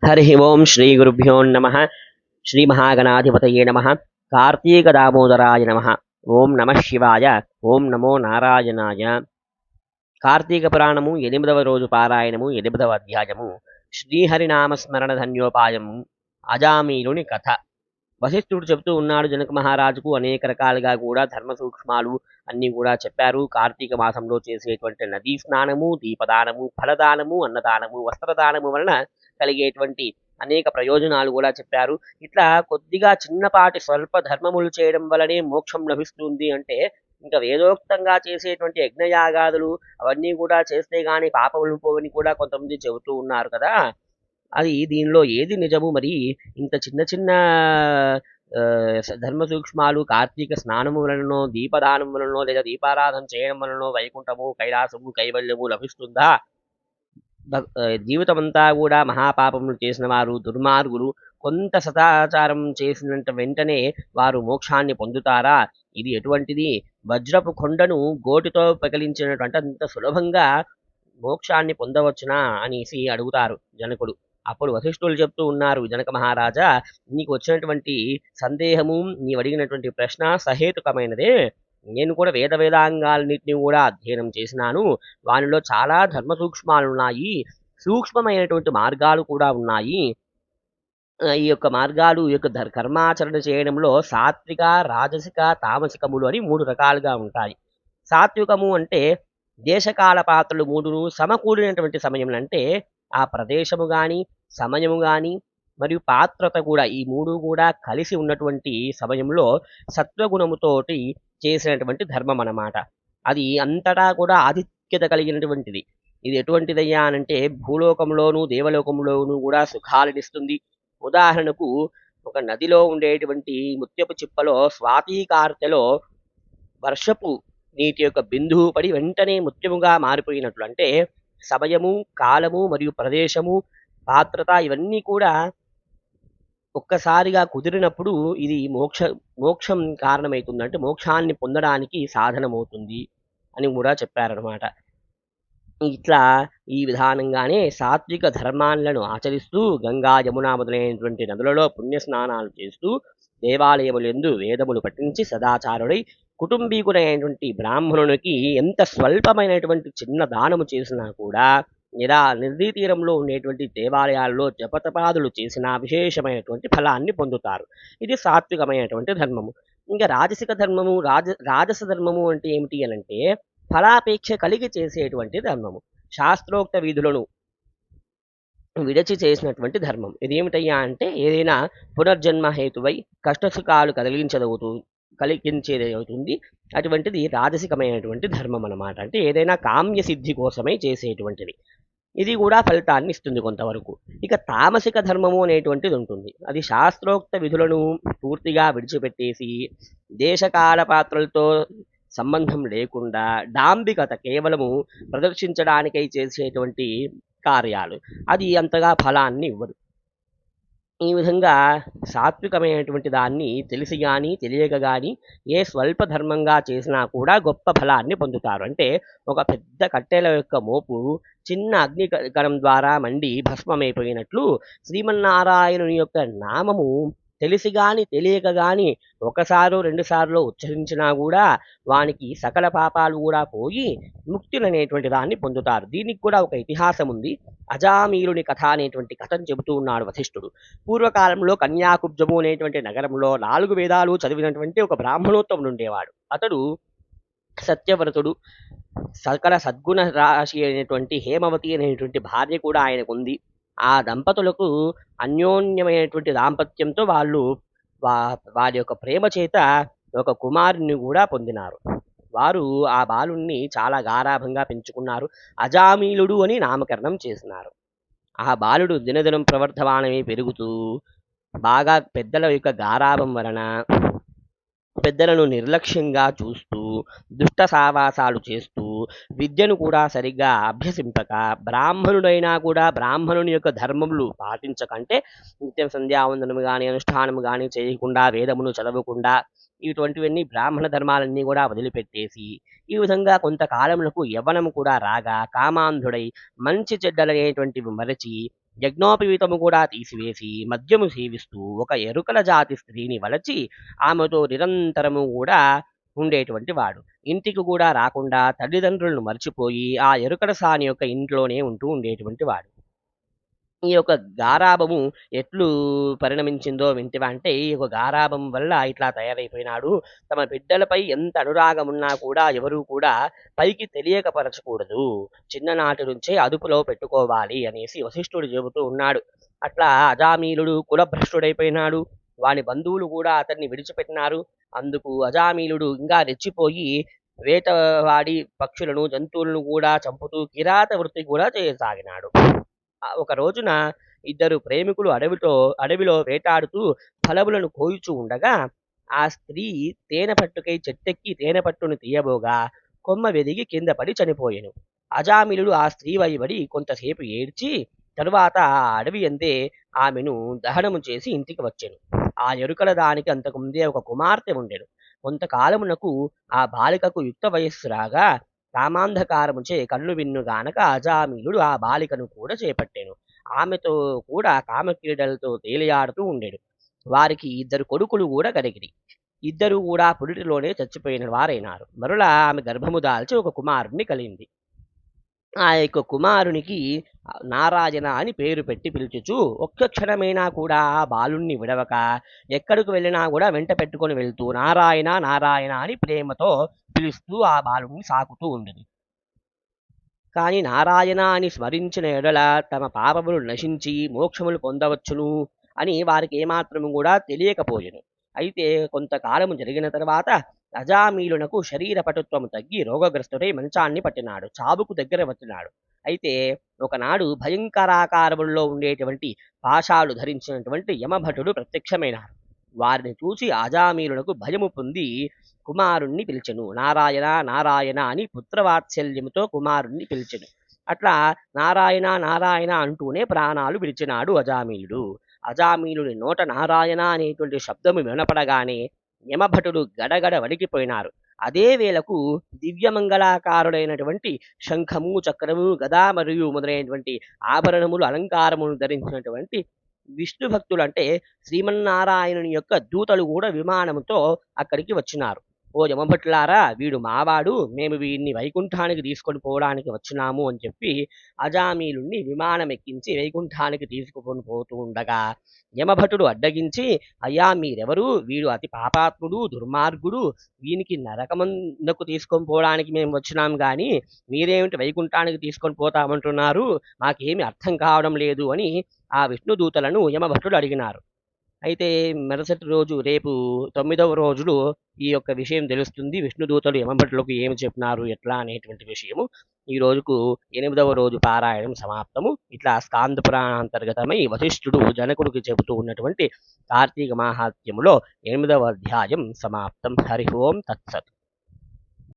हरि ओं श्री गुरुभ्यो नमः। श्री महागणाधिपतये नमः। कार्तीक दामोदराय नमः। ओं नमः शिवाय। ओं नमो नारायणाय। కార్తీక పురాణము 8వ రోజు పారాయణము 8వ అధ్యాయము శ్రీహరినామ స్మరణ ధన్యోపాయము అజామీలుని కథ. వశిష్ఠుడు చెప్తూ ఉన్నాడు జనక మహారాజుకు అనేక రకాలుగా కూడా ధర్మ సూక్ష్మాలు అన్నీ కూడా చెప్పారు. కార్తీక మాసంలో చేసేటువంటి నదీ స్నానము, దీపదానము, ఫలదానము, అన్నదానము, వస్త్రదానము వలన కలిగేటువంటి అనేక ప్రయోజనాలు కూడా చెప్పారు. ఇట్లా కొద్దిగా చిన్నపాటి స్వల్ప ధర్మములు చేయడం వలనే మోక్షం లభిస్తుంది అంటే ఇంకా వేదోక్తంగా చేసేటువంటి యజ్ఞయాగాదులు అవన్నీ కూడా చేస్తే గాని పాపములు పోవని కూడా కొంతమంది చెబుతూ ఉన్నారు కదా. అది దీనిలో ఏది నిజము? మరి ఇంత చిన్న చిన్న ధర్మ సూక్ష్మాలు కార్తీక స్నానము వలనో, దీపదానం వలనో, లేదా దీపారాధన చేయడం వలనో వైకుంఠము, కైలాసము, కైవల్యము లభిస్తుందా? జీవితమంతా కూడా మహాపాపములు చేసిన వారు, దుర్మార్గులు కొంత సదాచారం చేసినంత వెంటనే వారు మోక్షాన్ని పొందుతారా? ఇది ఎటువంటిది? వజ్రపు కొండను గోటితో పగిలించినటువంటి అంత సులభంగా మోక్షాన్ని పొందవచ్చునా అనేసి అడుగుతారు జనకుడు. అప్పుడు వశిష్ఠులు చెప్తూ ఉన్నారు, జనక మహారాజా, నీకు వచ్చినటువంటి సందేహము, నీవు అడిగినటువంటి ప్రశ్న సహేతుకమైనదే. నేను కూడా వేదాంగాలన్నింటినీ కూడా అధ్యయనం చేసినాను. వానిలో చాలా ధర్మ సూక్ష్మాలు ఉన్నాయి, సూక్ష్మమైనటువంటి మార్గాలు కూడా ఉన్నాయి. ఈ యొక్క మార్గాలు ఈ యొక్క కర్మాచరణ చేయడంలో సాత్విక, రాజసిక, తామసికములు అని 3 రకాలుగా ఉంటాయి. సాత్వికము అంటే దేశకాల పాత్రలు 3ను సమకూడినటువంటి సమయంలో, అంటే ఆ ప్రదేశము కానీ, సమయము కానీ, మరియు పాత్రత కూడా, ఈ 3 కూడా కలిసి ఉన్నటువంటి సమయంలో సత్వగుణముతోటి చేసినటువంటి ధర్మం అన్నమాట. అది అంతటా కూడా ఆధిక్యత కలిగినటువంటిది. ఇది ఎటువంటిదయ్యా అనంటే భూలోకంలోను, దేవలోకంలోను కూడా సుఖాలనిస్తుంది. ఉదాహరణకు ఒక నదిలో ఉండేటువంటి ముత్యపు చిప్పలో స్వాతి కార్తెలో వర్షపు నీటి యొక్క బిందువు పడి వెంటనే ముత్యముగా మారిపోయినట్లు, అంటే సమయము, కాలము మరియు ప్రదేశము, పాత్రత ఇవన్నీ కూడా ఒక్కసారిగా కుదిరినప్పుడు ఇది మోక్షం కారణమవుతుంది, అంటే మోక్షాన్ని పొందడానికి సాధనమవుతుంది అని కూడా చెప్పారనమాట. ఇట్లా ఈ విధానంగానే సాత్విక ధర్మాలను ఆచరిస్తూ గంగా, యమున మొదలైనటువంటి నదులలో పుణ్యస్నానాలు చేస్తూ దేవాలయములందు వేదములు పఠించి సదాచారుడై కుటుంబీకుడైనటువంటి బ్రాహ్మణునికి ఎంత స్వల్పమైనటువంటి చిన్న దానము చేసినా కూడా, లేదా నదీ తీరంలో ఉండేటువంటి దేవాలయాల్లో జపతపాదులు చేసిన విశేషమైనటువంటి ఫలాన్ని పొందుతారు. ఇది సాత్వికమైనటువంటి ధర్మము. ఇంకా రాజసిక ధర్మము, రాజస ధర్మము అంటే ఏమిటి అనంటే ఫలాపేక్ష కలిగి చేసేటువంటి ధర్మము, శాస్త్రోక్త విధులను విడచి చేసినటువంటి ధర్మం. ఇదేమిటయ్యా అంటే ఏదైనా పునర్జన్మ హేతువై కష్టసుఖాలు కలిగించేది అవుతుంది. అటువంటిది రాజసికమైనటువంటి ధర్మం అన్నమాట. అంటే ఏదైనా కామ్య సిద్ధి కోసమై చేసేటువంటిది. ఇది కూడా ఫలితాన్ని ఇస్తుంది కొంతవరకు. ఇక తామసిక ధర్మము అనేటువంటిది ఉంటుంది. అది శాస్త్రోక్త విధులను పూర్తిగా విడిచిపెట్టేసి దేశకాల పాత్రలతో సంబంధం లేకుండా డాంబికత కేవలము ప్రదర్శించడానికై చేసేటువంటి కార్యాలు. అది అంతగా ఫలాన్ని ఇవ్వదు. ఈ విధంగా సాత్వికమైనటువంటి దాన్ని తెలిసి కానీ తెలియక కానీ ఏ స్వల్ప ధర్మంగా చేసినా కూడా గొప్ప ఫలాన్ని పొందుతారు. అంటే ఒక పెద్ద కట్టెల యొక్క మోపు చిన్న అగ్నికణం ద్వారా మండి భస్మమైపోయినట్లు శ్రీమన్నారాయణుని యొక్క నామము తెలిసి కానీ తెలియక కానీ ఒకసారో 2 సార్లు ఉచ్చరించినా కూడా వానికి సకల పాపాలు కూడా పోయి ముక్తిననేటువంటి దాన్ని పొందుతారు. దీనికి కూడా ఒక ఇతిహాసం ఉంది. అజామీలుని కథ అనేటువంటి కథను చెబుతూ ఉన్నాడు వశిష్ఠుడు. పూర్వకాలంలో కన్యాకుబ్జము అనేటువంటి నగరంలో 4 వేదాలు చదివినటువంటి ఒక బ్రాహ్మణోత్తముడు ఉండేవాడు. అతడు సత్యవ్రతుడు. సకల సద్గుణ రాశి అయినటువంటి హేమవతి అనేటువంటి భార్య కూడా ఆయనకు ఉంది. ఆ దంపతులకు అన్యోన్యమైనటువంటి దాంపత్యంతో వాళ్ళు వారి యొక్క ప్రేమ చేత ఒక కుమారుని కూడా పొందినారు. వారు ఆ బాలుణ్ణి చాలా గారాభంగా పెంచుకున్నారు. అజామీలుడు అని నామకరణం చేసినారు. ఆ బాలుడు దినదినం ప్రవర్ధమానమై పెరుగుతూ బాగా పెద్దల యొక్క గారాభం వలన పెద్దలను నిర్లక్ష్యంగా చూస్తూ దుష్ట సావాసాలు చేస్తూ విద్యను కూడా సరిగ్గా అభ్యసింపక, బ్రాహ్మణుడైనా కూడా బ్రాహ్మణుని యొక్క ధర్మములు పాటించకంటే నిత్యం సంధ్యావందనము కానీ అనుష్ఠానము కానీ చేయకుండా, వేదమును చదవకుండా, ఇటువంటివన్నీ బ్రాహ్మణ ధర్మాలన్నీ కూడా వదిలిపెట్టేసి ఈ విధంగా కొంతకాలమునకు యవ్వనము కూడా రాగా కామాంధుడై మంచి చెడ్డలనేటువంటివి మరచి యజ్ఞోపవీతము కూడా తీసివేసి మద్యము సేవిస్తూ ఒక ఎరుకల జాతి స్త్రీని వలచి ఆమెతో నిరంతరము కూడా ఉండేటువంటి వాడు. ఇంటికి కూడా రాకుండా తల్లిదండ్రులను మర్చిపోయి ఆ ఎరుకల సాని యొక్క ఇంట్లోనే ఉంటూ ఉండేటువంటి వాడు. ఈ యొక్క గారాబము ఎట్లు పరిణమించిందో వింటివా అంటే, ఈ యొక్క గారాబం వల్ల ఇట్లా తయారైపోయినాడు. తమ బిడ్డలపై ఎంత అనురాగమున్నా కూడా ఎవరు కూడా పైకి తెలియకపరచకూడదు. చిన్ననాటి నుంచే అదుపులో పెట్టుకోవాలి అనేసి వశిష్ఠుడు చెబుతూ ఉన్నాడు. అట్లా అజామీలుడు కులభ్రష్టుడైపోయినాడు. వాని బంధువులు కూడా అతన్ని విడిచిపెట్టినారు. అందుకు అజామీలుడు ఇంకా రెచ్చిపోయి వేటవాడి పక్షులను, జంతువులను కూడా చంపుతూ కిరాత వృత్తి కూడా చేయసాగినాడు. ఒక రోజున ఇద్దరు ప్రేమికులు అడవిలో వేటాడుతూ ఫలములను కోయుచూ ఉండగా ఆ స్త్రీ తేనె పట్టుకై చెట్టెక్కి తేనె పట్టును తీయబోగా కొమ్మ వెదిగి కింద పడి చనిపోయెను. అజామిలుడు ఆ స్త్రీ వైబడి కొంతసేపు ఏడ్చి తరువాత ఆ అడవి అందే ఆమెను దహనము చేసి ఇంటికి వచ్చెను. ఆ ఎరుకల దానికి అంతకుముందే ఒక కుమార్తె ఉండెను. కొంతకాలమునకు ఆ బాలికకు యుక్త వయస్సు రాగా కామాంధకారముచే కన్ను విన్నుగానక అజామీలుడు ఆ బాలికను కూడా చేపట్టెను. ఆమెతో కూడా కామక్రీడలతో తేలియాడుతూ ఉండెను. వారికి ఇద్దరు కొడుకులు కూడా కలిగిరి. ఇద్దరు కూడా పురిటిలోనే చచ్చిపోయిన వారైనారు. మరలా ఆమె గర్భము దాల్చి ఒక కుమారుణ్ణి కలిగింది. ఆ యొక్క కుమారునికి నారాయణ అని పేరు పెట్టి పిలుచుచు ఒక్క క్షణమైనా కూడా ఆ బాలుణ్ణి విడవక ఎక్కడికి వెళ్ళినా కూడా వెంట పెట్టుకొని వెళ్తూ నారాయణ నారాయణ అని ప్రేమతో పిలుస్తూ ఆ బాలుణ్ణి సాకుతూ ఉండేది. కానీ నారాయణ అని స్మరించిన ఎడల తమ పాపములు నశించి మోక్షములు పొందవచ్చును అని వారికి ఏమాత్రము కూడా తెలియకపోయెను. అయితే కొంతకాలము జరిగిన తర్వాత అజామీలునకు శరీర పటుత్వము తగ్గి రోగగ్రస్తుడై మంచాన్ని పట్టినాడు. చావుకు దగ్గర వచ్చినాడు. అయితే ఒకనాడు భయంకరాకారముల్లో ఉండేటువంటి పాశాలు ధరించినటువంటి యమభటుడు ప్రత్యక్షమైనారు. వారిని చూసి అజామీలునకు భయము పొంది కుమారుణ్ణి పిలిచెను. నారాయణ నారాయణ అని పుత్రవాత్సల్యముతో కుమారుణ్ణి పిలిచెను. అట్లా నారాయణ నారాయణ అంటూనే ప్రాణాలు విడిచినాడు అజామీలుడు. అజామీలుడి నోట నారాయణ అనేటువంటి శబ్దము వినపడగానే యమభటుడు గడగడ వణికిపోయినారు. అదే వేళకు దివ్యమంగళాకారుడైనటువంటి శంఖము, చక్రము, గదా మరియు మొదలైనటువంటి ఆభరణములు, అలంకారములు ధరించినటువంటి విష్ణు భక్తులు అంటే శ్రీమన్నారాయణుని యొక్క దూతలు కూడా విమానంతో అక్కడికి వచ్చినారు. ఓ యమభటులారా, వీడు మావాడు, మేము వీడిని వైకుంఠానికి తీసుకొని పోవడానికి వచ్చినాము అని చెప్పి అజామీలుణ్ణి విమానం ఎక్కించి వైకుంఠానికి తీసుకుని పోతూ ఉండగా యమభటుడు అడ్డగించి, అయ్యా మీరెవరు? వీడు అతి పాపాత్ముడు, దుర్మార్గుడు, వీనికి నరకమందుకు తీసుకొని పోవడానికి మేము వచ్చినాం కానీ మీరేమిటి వైకుంఠానికి తీసుకొని పోతామంటున్నారు? మాకేమి అర్థం కావడం లేదు అని ఆ విష్ణుదూతలను యమభటుడు అడిగినారు. అయితే మరుసటి రోజు రేపు 9వ రోజులో ఈ యొక్క విషయం తెలుస్తుంది. విష్ణుదూతలు యమభటులకు ఏమి చెప్పినారు ఎట్లా అనేటువంటి విషయము. ఈ రోజుకు 8వ రోజు పారాయణం సమాప్తము. ఇట్లా స్కాంద పురాణాంతర్గతమై వశిష్ఠుడు జనకుడికి చెబుతూ ఉన్నటువంటి కార్తీక మాహాత్మ్యములో 8వ అధ్యాయం సమాప్తం. హరి ఓం తత్సత్.